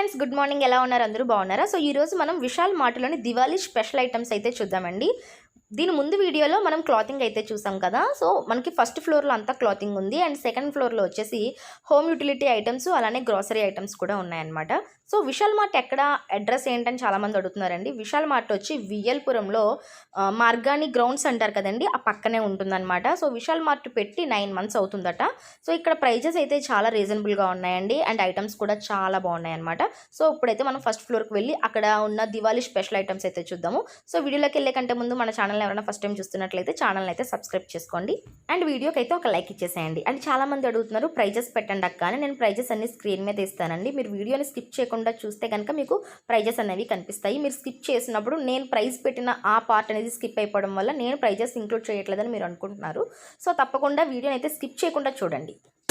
Friends, good morning. ఎలా ఉన్నారు? అందరూ బాగున్నారా? సో ఈరోజు మనం విశాల్ మార్ట్లోని దివాళీ స్పెషల్ ఐటమ్స్ అయితే చూద్దామండి. దీని ముందు వీడియోలో మనం క్లాతింగ్ అయితే చూసాం కదా. సో మనకి ఫస్ట్ ఫ్లోర్లో అంతా క్లాతింగ్ ఉంది అండ్ సెకండ్ ఫ్లోర్లో వచ్చేసి హోమ్ యూటిలిటీ ఐటమ్స్ అలానే గ్రోసరీ ఐటమ్స్ కూడా ఉన్నాయన్నమాట. సో విశాల్ మార్ట్ ఎక్కడ, అడ్రస్ ఏంటని చాలామంది అడుగుతున్నారండి. విశాల్ మార్ట్ వచ్చి విఎల్పురంలో మార్గాని గ్రౌండ్స్ అంటారు కదండి, ఆ పక్కనే ఉంటుందన్నమాట. సో విశాల్ మార్ట్ పెట్టి 9 months అవుతుందట. సో ఇక్కడ ప్రైజెస్ అయితే చాలా రీజనబుల్గా ఉన్నాయండి అండ్ ఐటమ్స్ కూడా చాలా బాగున్నాయి అనమాట. సో ఇప్పుడైతే మనం ఫస్ట్ ఫ్లోర్కి వెళ్ళి అక్కడ ఉన్న దివాళీ స్పెషల్ ఐటమ్స్ అయితే చూద్దాము. సో వీడియోలోకి వెళ్ళే కంటే ముందు మన ఛానల్ ఎవరైనా ఫస్ట్ టైం చూస్తున్నట్లయితే ఛానల్ అయితే సబ్స్క్రైబ్ చేసుకోండి అండ్ వీడియోకి అయితే ఒక లైక్ ఇచ్చేసేయండి. అండ్ చాలామంది అడుగుతున్నారు ప్రైజెస్ పెట్టండి అక్క అని. నేను ప్రైజెస్ అన్ని స్క్రీన్ మీద ఇస్తానండి. మీరు వీడియోని స్కిప్ చేయకుండా చూస్తే కనుక మీకు ప్రైజెస్ అనేవి కనిపిస్తాయి. మీరు స్కిప్ చేసినప్పుడు నేను ప్రైస్ పెట్టిన ఆ పార్ట్ అనేది స్కిప్ అయిపోవడం వల్ల నేను ప్రైజెస్ ఇంక్లూడ్ చేయట్లేదని మీరు అనుకుంటున్నారు. సో తప్పకుండా వీడియోని అయితే స్కిప్ చేయకుండా చూడండి.